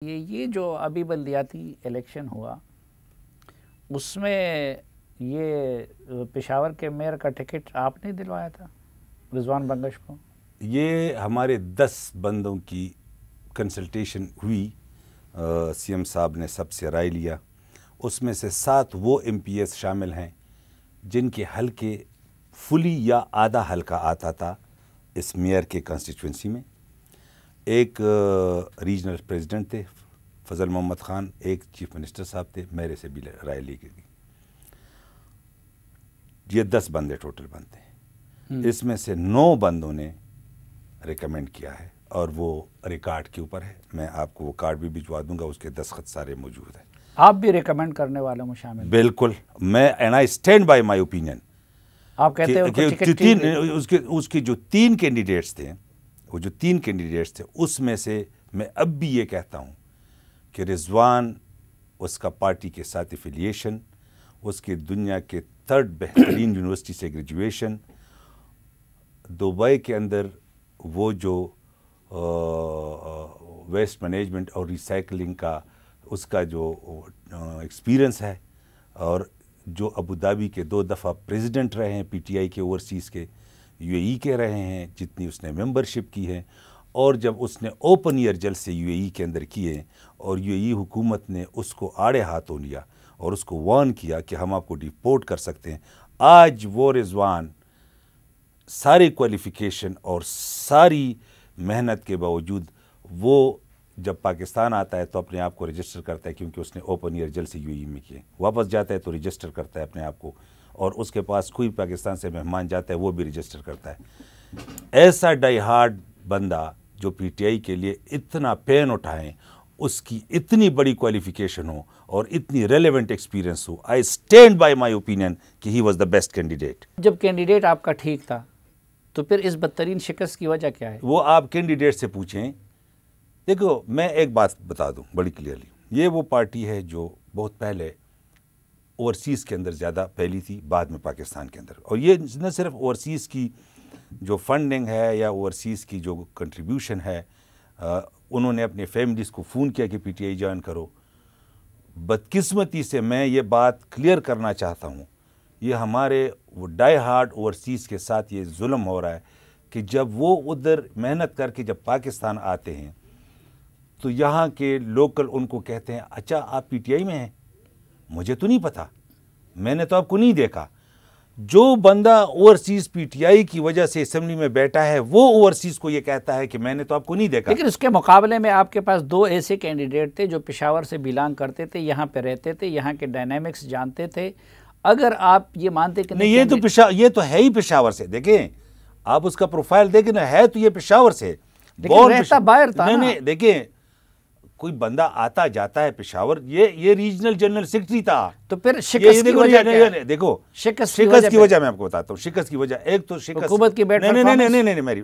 یہ جو ابھی بلدیاتی الیکشن ہوا اس میں یہ پشاور کے میئر کا ٹکٹ آپ نے دلوایا تھا رضوان بنگش کو؟ یہ ہمارے 10 بندوں کی کنسلٹیشن ہوئی، سی ایم صاحب نے سب سے رائے لیا، اس میں سے 7 وہ ایم پی ایس شامل ہیں جن کے حلقے فلی یا آدھا حلقہ آتا تھا اس میئر کے کانسٹیچوئنسی میں۔ ایک ریجنل پریزیڈنٹ تھے فضل محمد خان، ایک چیف منسٹر صاحب تھے، میرے سے بھی رائے لی گئی۔ یہ 10 بندے ٹوٹل بنتے ہیں، اس میں سے 9 بندوں نے ریکمینڈ کیا ہے اور وہ ریکارڈ کے اوپر ہے، میں آپ کو وہ کارڈ بھی بھجوا دوں گا، اس کے دستخط سارے موجود ہیں۔ آپ بھی ریکمینڈ کرنے والوں میں شامل ہیں؟ بالکل، میں and I stand by my opinion. آپ کہتے ہیں اس کے جو 3 کینڈیڈیٹس تھے، وہ جو 3 کینڈیڈیٹس تھے اس میں سے میں اب بھی یہ کہتا ہوں کہ رضوان، اس کا پارٹی کے ساتھ افیلیشن، اس کی دنیا کے 3rd بہترین یونیورسٹی سے گریجویشن، دبئی کے اندر وہ جو ویسٹ مینجمنٹ اور ریسائکلنگ کا اس کا جو ایکسپیرئنس ہے، اور جو ابوظہبی کے 2 دفعہ پریزیڈنٹ رہے ہیں پی ٹی آئی کے اوورسیز کے، یو اے ای کے رہے ہیں، جتنی اس نے ممبرشپ کی ہے، اور جب اس نے اوپن ایئر جلسے یو اے ای کے اندر کیے اور یو اے ای حکومت نے اس کو آڑے ہاتھوں لیا اور اس کو وارن کیا کہ ہم آپ کو ڈیپورٹ کر سکتے ہیں، آج وہ رضوان ساری کوالیفیکیشن اور ساری محنت کے باوجود وہ جب پاکستان آتا ہے تو اپنے آپ کو رجسٹر کرتا ہے، کیونکہ اس نے اوپن ایئر جلسے یو اے ای میں کیے، واپس جاتا ہے تو رجسٹر کرتا ہے اپنے آپ کو، اور اس کے پاس کوئی پاکستان سے مہمان جاتا ہے وہ بھی رجسٹر کرتا ہے۔ ایسا ڈائی ہارڈ بندہ جو پی ٹی آئی کے لیے اتنا پین اٹھائیں، اس کی اتنی بڑی کوالیفیکیشن ہو اور اتنی ریلیونٹ ایکسپیرینس ہو، I stand by my opinion کہ he was the best candidate. جب کینڈیڈیٹ آپ کا ٹھیک تھا تو پھر اس بدترین شکست کی وجہ کیا ہے؟ وہ آپ کینڈیڈیٹ سے پوچھیں۔ دیکھو، میں ایک بات بتا دوں بڑی کلیئرلی، یہ وہ پارٹی ہے جو بہت پہلے اوورسیز کے اندر زیادہ پھیلی تھی، بعد میں پاکستان کے اندر، اور یہ نہ صرف اوورسیز کی جو فنڈنگ ہے یا اوورسیز کی جو کنٹریبیوشن ہے، انہوں نے اپنے فیملیز کو فون کیا کہ پی ٹی آئی جوائن کرو۔ بدقسمتی سے میں یہ بات کلیئر کرنا چاہتا ہوں، یہ ہمارے وہ ڈائی ہارڈ اوورسیز کے ساتھ یہ ظلم ہو رہا ہے کہ جب وہ ادھر محنت کر کے جب پاکستان آتے ہیں تو یہاں کے لوکل ان کو کہتے ہیں اچھا آپ پی ٹی آئی میں ہیں، مجھے تو نہیں پتا، میں نے تو آپ کو نہیں دیکھا۔ جو بندہ اوورسیز پی ٹی آئی کی وجہ سے اسمبلی میں بیٹھا ہے وہ اوورسیز کو یہ کہتا ہے کہ میں نے تو آپ کو نہیں دیکھا۔ لیکن اس کے مقابلے میں آپ کے پاس 2 ایسے کینڈیڈیٹ تھے جو پشاور سے بلانگ کرتے تھے، یہاں پہ رہتے تھے، یہاں کے ڈائنامکس جانتے تھے۔ اگر آپ یہ مانتے کہ نہیں، یہ تو ہے ہی پشاور سے، دیکھیں آپ اس کا پروفائل دیکھیں نا، ہے تو یہ پشاور سے، لیکن رہتا باہر تھا۔ نہیں، دیکھیں کوئی بندہ آتا جاتا ہے پشاور، یہ ریجنل جنرل سیکرٹری تھا، تو پھر شکست کی وجہ کیا ہے؟ دیکھو شکست کی وجہ میں آپ کو بتاتا ہوں۔ شکست کی وجہ ایک تو شکست حکومت کی بیڈ نہیں میری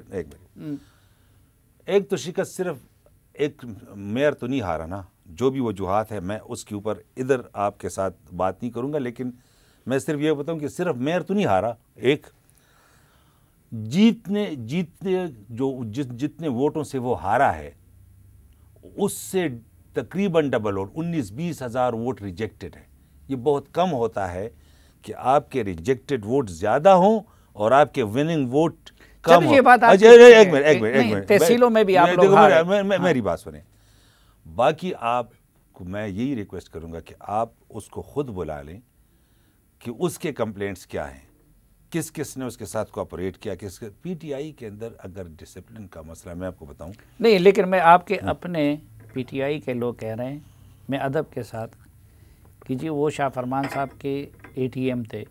ایک تو شکست صرف ایک میئر تو نہیں ہارا نا، جو بھی وجوہات ہے میں اس کے اوپر ادھر آپ کے ساتھ بات نہیں کروں گا، لیکن میں صرف یہ بتاؤں کہ صرف میئر تو نہیں ہارا، ایک جتنے ووٹوں سے وہ ہارا ہے اس سے تقریباً ڈبل اور 19-20 ہزار ووٹ ریجیکٹڈ ہے۔ یہ بہت کم ہوتا ہے کہ آپ کے ریجیکٹڈ ووٹ زیادہ ہوں اور آپ کے وننگ ووٹ کم ہوں۔ ایک منٹ تحصیلوں میں بھی آپ لوگ ہارے۔ میری بات سنیں، باقی آپ کو میں یہی ریکویسٹ کروں گا کہ آپ اس کو خود بلا لیں کہ اس کے کمپلینٹس کیا ہیں، کس نے اس کے ساتھ کوآپریٹ کیا، پی ٹی آئی کے اندر اگر ڈسپلن کا مسئلہ میں آپ کو بتاؤں نہیں، لیکن میں آپ کے اپنے پی ٹی آئی کے لوگ کہہ رہے ہیں، میں ادب کے ساتھ، کہ جی وہ شاہ فرمان صاحب کے اے ٹی ایم تھے،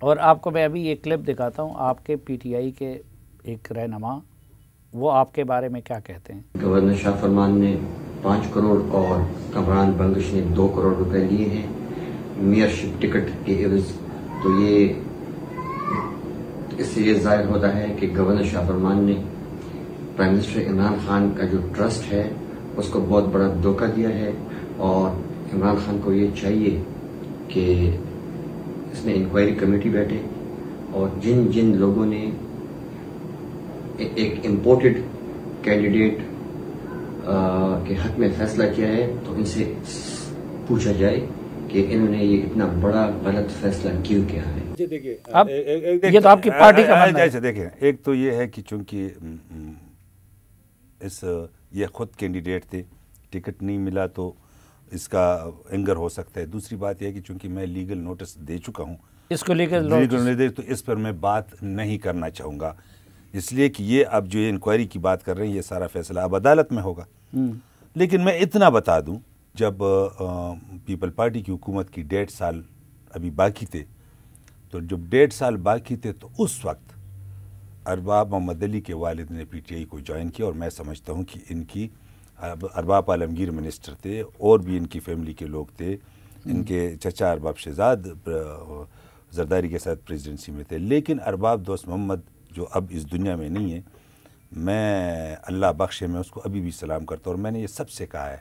اور آپ کو میں ابھی یہ کلپ دکھاتا ہوں آپ کے پی ٹی آئی کے ایک رہنما، وہ آپ کے بارے میں کیا کہتے ہیں۔ گورنر شاہ فرمان نے 5 کروڑ اور کامران بنگش نے 2 کروڑ روپے لیے ہیں میئرشپ ٹکٹ کے عوض، تو یہ اس سے یہ ظاہر ہوتا ہے کہ گورنر شاہ فرمان نے پرائم منسٹر عمران خان کا جو ٹرسٹ ہے اس کو بہت بڑا دھوکہ دیا ہے، اور عمران خان کو یہ چاہیے کہ اس میں انکوائری کمیٹی بیٹھے اور جن لوگوں نے ایک امپورٹڈ کینڈیڈیٹ کے حق میں فیصلہ کیا ہے تو ان سے پوچھا جائے کہ انہوں نے یہ اتنا بڑا غلط فیصلہ کیوں کیا ہے. اب یہ تو آپ کی پارٹی کا ماننا ہے. دیکھیں ایک تو یہ ہے کہ چونکہ یہ خود کینڈیڈیٹ تھے, ٹکٹ نہیں ملا تو اس کا اینگر ہو سکتا ہے. دوسری بات یہ ہے کہ چونکہ میں لیگل نوٹس دے چکا ہوں, اس کو لیگل تو اس پر میں بات نہیں کرنا چاہوں گا, اس لیے کہ یہ اب جو یہ انکوائری کی بات کر رہے ہیں یہ سارا فیصلہ اب عدالت میں ہوگا. لیکن میں اتنا بتا دوں, جب پیپل پارٹی کی حکومت کی 1.5 سال ابھی باقی تھے, تو جب 1.5 سال باقی تھے تو اس وقت ارباب محمد علی کے والد نے پی ٹی آئی کو جوائن کیا, اور میں سمجھتا ہوں کہ ان کی ارباب عالمگیر منسٹر تھے اور بھی ان کی فیملی کے لوگ تھے, ان کے چچا ارباب شہزاد زرداری کے ساتھ پریزیڈنسی میں تھے. لیکن ارباب دوست محمد جو اب اس دنیا میں نہیں ہے, میں اللہ بخشے میں اس کو ابھی بھی سلام کرتا ہوں, اور میں نے یہ سب سے کہا ہے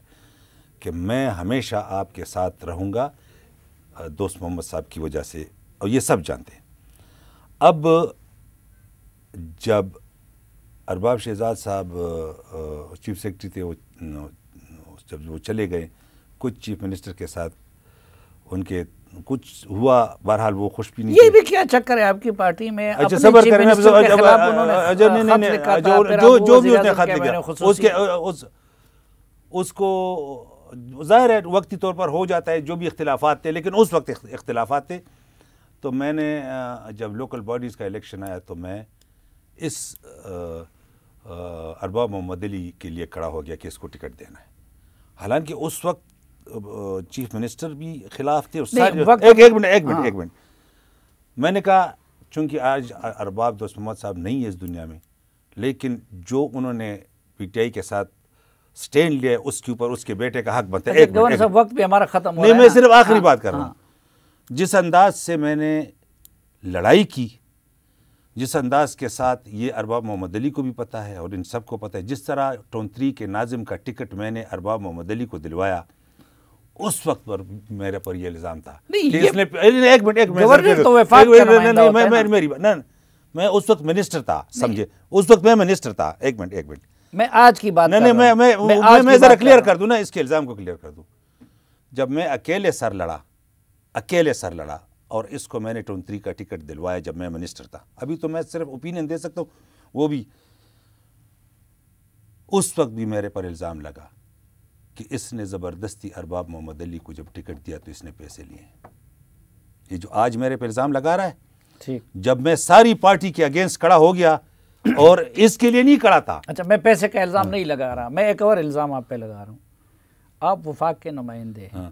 کہ میں ہمیشہ آپ کے ساتھ رہوں گا دوست محمد صاحب کی وجہ سے, اور یہ سب جانتے ہیں. اب جب ارباب شہزاد صاحب چیف سیکرٹری تھے, جب وہ چلے گئے, کچھ چیف منسٹر کے ساتھ ان کے کچھ ہوا, بہرحال وہ خوش بھی نہیں. یہ بھی کیا چکر ہے آپ کی پارٹی میں؟ اچھا صبر کریں, جو بھی اس نے خط لکھا اس کو ظاہر ہے وقتی طور پر ہو جاتا ہے, جو بھی اختلافات تھے, لیکن اس وقت اختلافات تھے. تو میں نے جب لوکل باڈیز کا الیکشن آیا تو میں اس ارباب محمد علی کے لیے کھڑا ہو گیا کہ اس کو ٹکٹ دینا ہے. حالانکہ اس وقت چیف منسٹر بھی خلاف تھے. ایک منٹ میں نے کہا چونکہ آج ارباب دوست محمد صاحب نہیں ہے اس دنیا میں, لیکن جو انہوں نے پی ٹی آئی کے ساتھ سٹینڈ لیا اس کے اوپر اس کے بیٹے کا حق بنتا ہے. وقت بھی ہمارا ختم ہو رہا ہے. نہیں, میں صرف آخری بات کر رہا ہوں. جس انداز سے میں نے لڑائی کی, جس انداز کے ساتھ یہ ارباب محمد علی کو بھی پتہ ہے اور ان سب کو پتہ ہے, جس طرح 23 کے ناظم کا ٹکٹ میں نے ارباب محمد علی کو دلوایا, اس وقت پر میرے پر یہ الزام تھا کہ اس نے میں اس وقت منسٹر تھا, سمجھے, اس وقت میں منسٹر تھا. ایک منٹ میں آج کی بات میں ذرا کلیئر کر دوں نا, اس کے الزام کو کلیئر کر دوں. جب میں اکیلے سر لڑا اور اس کو میں نے 23 کا ٹکٹ دلوایا جب میں منسٹر تھا. ابھی تو میں صرف اوپینین دے سکتا ہوں, وہ بھی اس وقت بھی میرے پر الزام لگا کہ اس نے زبردستی ارباب محمد علی کو جب ٹکٹ دیا تو اس نے پیسے لیے. یہ جو آج میرے پر الزام لگا رہا ہے, جب میں ساری پارٹی کے اگینسٹ کھڑا ہو گیا اور اس کے لیے نہیں کھڑا تھا. اچھا, میں پیسے کا الزام نہیں لگا رہا, میں ایک اور الزام آپ پہ لگا رہا ہوں. آپ وفاق کے نمائندے ہیں,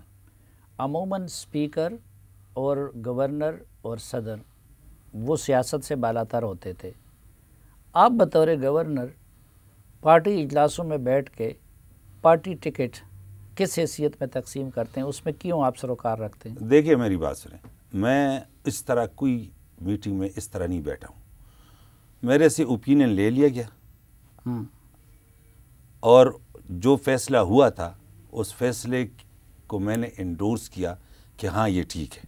عموماً اسپیکر اور گورنر اور صدر وہ سیاست سے بالاتر ہوتے تھے. آپ بطور گورنر پارٹی اجلاسوں میں بیٹھ کے پارٹی ٹکٹ کس حیثیت میں تقسیم کرتے ہیں, اس میں کیوں آپ سروکار رکھتے ہیں؟ دیکھیے میری بات سنیں, میں اس طرح کوئی میٹنگ میں اس طرح نہیں بیٹھا ہوں. میرے سے اوپینین لے لیا گیا اور جو فیصلہ ہوا تھا اس فیصلے کو میں نے انڈورس کیا کہ ہاں یہ ٹھیک ہے.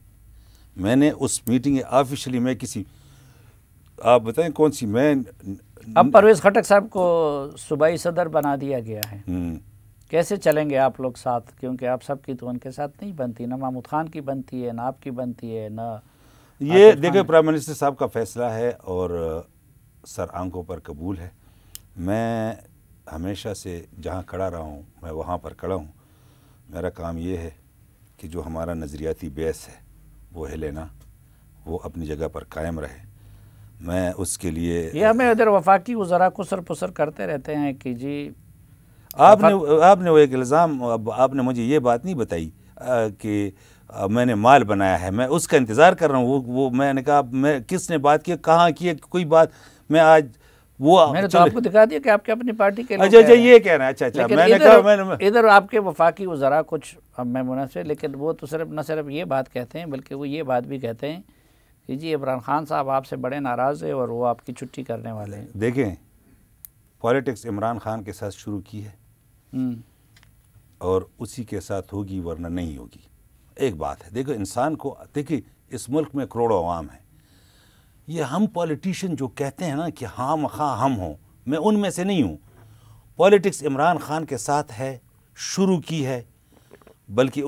میں نے اس میٹنگ آفیشلی میں کسی, آپ بتائیں کون سی, میں اب پرویز خٹک صاحب کو صوبائی صدر بنا دیا گیا ہے, کیسے چلیں گے آپ لوگ ساتھ؟ کیونکہ آپ سب کی تو ان کے ساتھ نہیں بنتی, نہ محمود خان کی بنتی ہے, نہ آپ کی بنتی ہے, نہ یہ دیکھیں پرائم منسٹر صاحب کا فیصلہ ہے اور سر آنکھوں پر قبول ہے. میں ہمیشہ سے جہاں کھڑا رہا ہوں میں وہاں پر کھڑا ہوں. میرا کام یہ ہے کہ جو ہمارا نظریاتی بیس ہے وہ ہلے نہ, وہ اپنی جگہ پر قائم رہے. میں اس کے لیے یہ ہمیں ادھر وفاقی وزراء کسر پسر کرتے رہتے ہیں کہ جی آپ نے وہ ایک الزام, آپ نے مجھے یہ بات نہیں بتائی کہ میں نے مال بنایا ہے. میں اس کا انتظار کر رہا ہوں. وہ میں نے کہا میں کس نے بات کی, کہاں کی, کوئی بات میں آج میں نے تو آپ کو دکھا دیا کہ آپ کے اپنی پارٹی کے اچھا یہ کہنا ہے. اچھا میں نے کہا ادھر آپ کے وفاقی وزراء کچھ اب میں مناسب, لیکن وہ تو صرف نہ صرف یہ بات کہتے ہیں بلکہ وہ یہ بات بھی کہتے ہیں کہ جی عمران خان صاحب آپ سے بڑے ناراض ہیں اور وہ آپ کی چھٹی کرنے والے ہیں. دیکھیں پالیٹکس عمران خان کے ساتھ شروع کی ہے اور اسی کے ساتھ ہوگی ورنہ نہیں ہوگی. ایک بات ہے, دیکھو انسان کو, دیکھیں اس ملک میں کروڑوں عوام ہیں. یہ ہم پولیٹیشین جو کہتے ہیں نا کہ ہاں مخواہ ہم ہوں, میں ان میں سے نہیں ہوں. پالیٹکس عمران خان کے ساتھ ہے، شروع کی ہے، بلکہ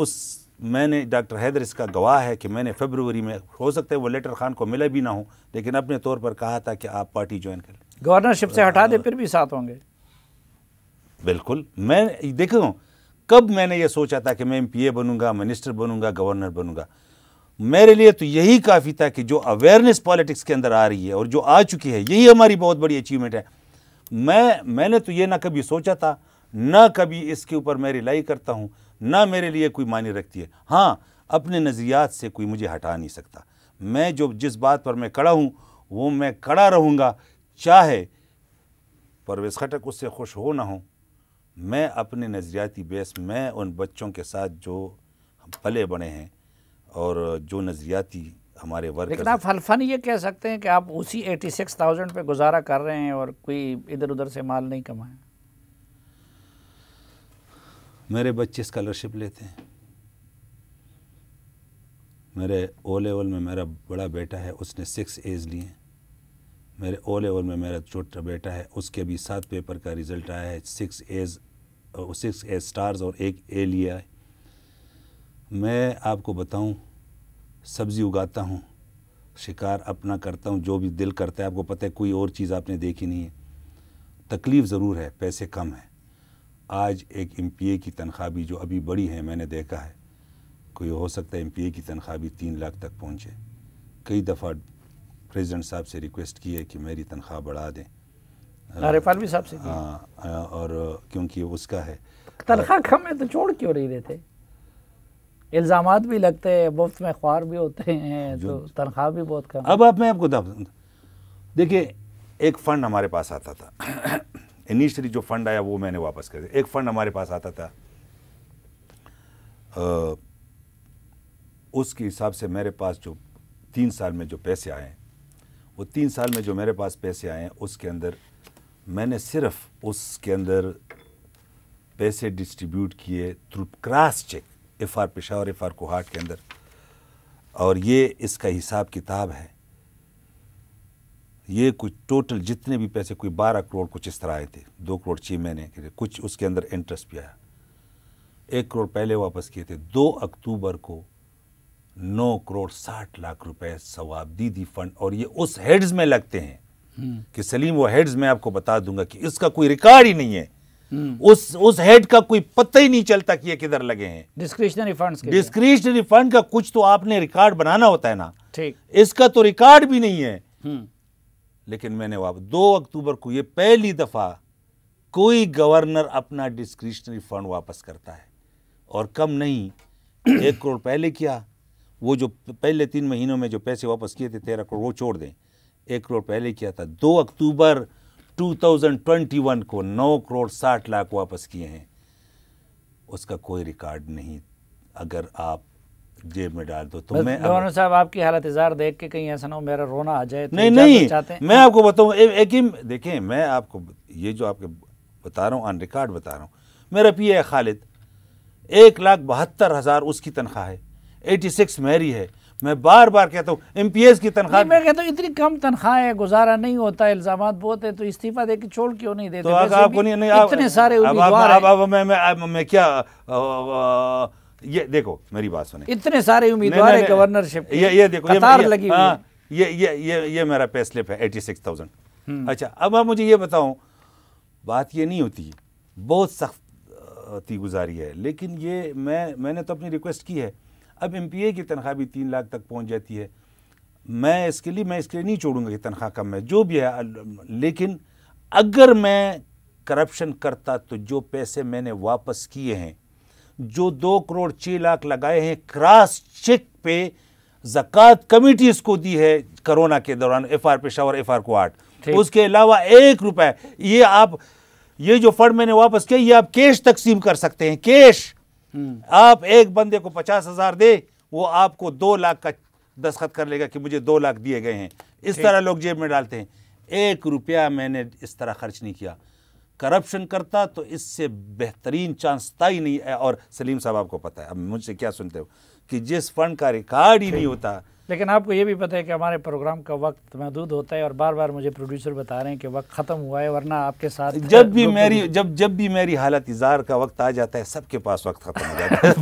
میں نے ڈاکٹر حیدر اس کا گواہ ہے کہ میں نے فیبروری میں، ہو سکتا ہے وہ لیٹر خان کو ملا بھی نہ ہوں، لیکن اپنے طور پر کہا تھا کہ آپ پارٹی جوائن کر لیں۔ گورنرشپ سے ہٹا دے پھر بھی ساتھ ہوں گے؟ بالکل۔ میں دیکھوں کب میں نے یہ سوچا تھا کہ میں ایم پی اے بنوں گا، منسٹر بنوں گا، گورنر بنوں گا؟ میرے لیے تو یہی کافی تھا کہ جو اویئرنیس پالیٹکس کے اندر آ رہی ہے اور جو آ چکی ہے، یہی ہماری بہت بڑی اچیومنٹ ہے۔ میں نے تو یہ نہ کبھی سوچا تھا، نہ کبھی اس کے اوپر میں ریلائی کرتا ہوں، نہ میرے لیے کوئی معنی رکھتی ہے۔ ہاں، اپنے نظریات سے کوئی مجھے ہٹا نہیں سکتا۔ میں جس بات پر میں کڑا ہوں وہ میں کڑا رہوں گا، چاہے پرویز خٹک اس سے خوش ہو نہ ہو۔ میں اپنے نظریاتی بیس میں ان بچوں کے ساتھ جو پلے بڑے ہیں اور جو نظریاتی ہمارے ورکرز، لیکن آپ حلفاً یہ کہہ سکتے ہیں کہ آپ اسی 86,000 پہ گزارا کر رہے ہیں اور کوئی ادھر ادھر سے مال نہیں کمایا؟ میرے بچے اسکالرشپ لیتے ہیں۔ میرے او لیول میں میرا بڑا بیٹا ہے، اس نے 6 A's لیے ہیں۔ میرے او لیول میں میرا چھوٹا بیٹا ہے، اس کے بھی 7 پیپر کا رزلٹ آیا ہے، 6 A سٹارز اور 1 A لیا ہے۔ میں آپ کو بتاؤں، سبزی اگاتا ہوں، شکار اپنا کرتا ہوں، جو بھی دل کرتا ہے۔ آپ کو پتہ ہے کوئی اور چیز آپ نے دیکھی نہیں ہے۔ تکلیف ضرور ہے، پیسے کم ہیں۔ آج ایک ایم پی اے کی تنخواہ بھی جو ابھی بڑی ہے، میں نے دیکھا ہے، کوئی ہو سکتا ہے ایم پی اے کی تنخواہ بھی 3 لاکھ تک پہنچے۔ کئی دفعہ پریزیڈنٹ صاحب سے ریکویسٹ کی ہے کہ میری تنخواہ بڑھا دیں۔ عارف علوی صاحب سے؟ اور کیونکہ اس کا ہے تنخواہ کم ہے تو چھوڑ کیوں نہیں دیتے؟ الزامات بھی لگتے ہیں، مفت میں خوار بھی ہوتے ہیں، تو تنخواہ بھی بہت کم۔ اب میں آپ کو دیکھیے، ایک فنڈ ہمارے پاس آتا تھا، انیشلی جو فنڈ آیا وہ میں نے واپس کر دیا۔ ایک فنڈ ہمارے پاس آتا تھا، اس کے حساب سے میرے پاس جو 3 سال میں جو پیسے آئے ہیں، وہ 3 سال میں جو میرے پاس پیسے آئے ہیں، اس کے اندر میں نے صرف اس کے اندر پیسے ڈسٹریبیوٹ کیے through cross cheque, F R Peshawar, F R Kohat کے اندر، اور یہ اس کا حساب کتاب ہے۔ یہ کچھ ٹوٹل جتنے بھی پیسے، کوئی 12 کروڑ کچھ اس طرح آئے تھے، 2 کروڑ 6 مہینے کے، کچھ اس کے اندر انٹرسٹ بھی آیا۔ 1 کروڑ پہلے واپس کیے تھے۔ 2 اکتوبر کو 9 کروڑ 60 لاکھ روپے ثواب دی فنڈ، اور یہ اس ہیڈز میں لگتے ہیں کہ سلیم، وہ ہیڈز میں آپ کو بتا دوں گا کہ اس کا کوئی ریکارڈ ہی نہیں ہے۔ اس ہیڈ کا کوئی پتہ ہی نہیں چلتا کہ یہ کدھر لگے ہیں۔ ڈسکریشنری فنڈز کے ڈسکریشنری فنڈ کا کچھ تو آپ نے ریکارڈ بنانا ہوتا ہے نا، ٹھیک، اس کا تو ریکارڈ بھی نہیں ہے۔ لیکن میں نے 2 اکتوبر کو یہ پہلی دفعہ کوئی گورنر اپنا ڈسکریشنری فنڈ واپس کرتا ہے، اور کم نہیں، 1 کروڑ پہلے کیا، وہ جو پہلے 3 مہینوں میں جو پیسے واپس کیے تھے 13 کروڑ، وہ چھوڑ دیں، 1 کروڑ پہلے کیا تھا۔ 2 اکتوبر 2021 کو 9 کروڑ 60 لاکھ واپس کیے ہیں۔ اس کا کوئی ریکارڈ نہیں، اگر آپ جیب میں ڈال دو تو میں گورنر صاحب آپ کی حالت اظہار دیکھ کے کہیں ایسا نہ ہو میرا رونا آ جائے۔ نہیں، میں آپ کو بتاؤں، دیکھیں، میں آپ کو یہ جو آپ کے بتا رہا ہوں، آن ریکارڈ بتا رہا ہوں، میرا پی اے خالد 1,72,000 اس کی تنخواہ ہے، 86 میری ہے۔ میں بار بار کہتا ہوں ایم پی ایس کی تنخواہ، میں کہتا ہوں اتنی کم تنخواہ ہے، گزارا نہیں ہوتا، الزامات بہت ہے، تو استعفیٰ دے کے چھوڑ کیوں نہیں دیتے؟ تو آپ کو نہیں، اتنے سارے امیدوار ہیں، میں کیا، یہ دیکھو میری بات سنیں، اتنے سارے امیدوار ہیں گورنرشپ، یہ دیکھو، قطار لگی ہوئی ہے۔ یہ میرا پے سلپ ہے 86,000۔ اچھا، اب آپ مجھے یہ بتاؤں، بات یہ نہیں ہوتی، بہت سخت گزاری ہے، لیکن یہ میں نے تو اپنی ریکویسٹ کی ہے۔ اب ایم پی اے کی تنخواہ بھی 3 لاکھ تک پہنچ جاتی ہے۔ میں اس کے لیے نہیں چھوڑوں گا کہ تنخواہ کم ہے، جو بھی ہے، لیکن اگر میں کرپشن کرتا تو جو پیسے میں نے واپس کیے ہیں، جو 2 کروڑ 6 لاکھ لگائے ہیں کراس چیک پہ، زکوٰۃ کمیٹیز کو دی ہے کرونا کے دوران، F R Peshawar, F R Kohat, اس کے علاوہ 1 روپے، یہ جو فنڈ میں نے واپس کیا، یہ آپ کیش تقسیم کر سکتے ہیں، کیش۔ آپ ایک بندے کو 50,000 دے، وہ آپ کو 2 لاکھ کا دستخط کر لے گا کہ مجھے 2 لاکھ دیے گئے ہیں۔ اس طرح لوگ جیب میں ڈالتے ہیں۔ 1 روپیہ میں نے اس طرح خرچ نہیں کیا۔ کرپشن کرتا تو اس سے بہترین چانس تھا ہی نہیں ہے۔ اور سلیم صاحب، آپ کو پتہ ہے، اب مجھ سے کیا سنتے ہو، کہ جس فنڈ کا ریکارڈ ہی نہیں ہوتا، لیکن آپ کو یہ بھی پتہ ہے کہ ہمارے پروگرام کا وقت محدود ہوتا ہے اور بار بار مجھے پروڈیوسر بتا رہے ہیں کہ وقت ختم ہوا ہے، ورنہ آپ کے ساتھ جب بھی میری حالت اظہار کا وقت آ جاتا ہے، سب کے پاس وقت ختم ہو جاتا ہے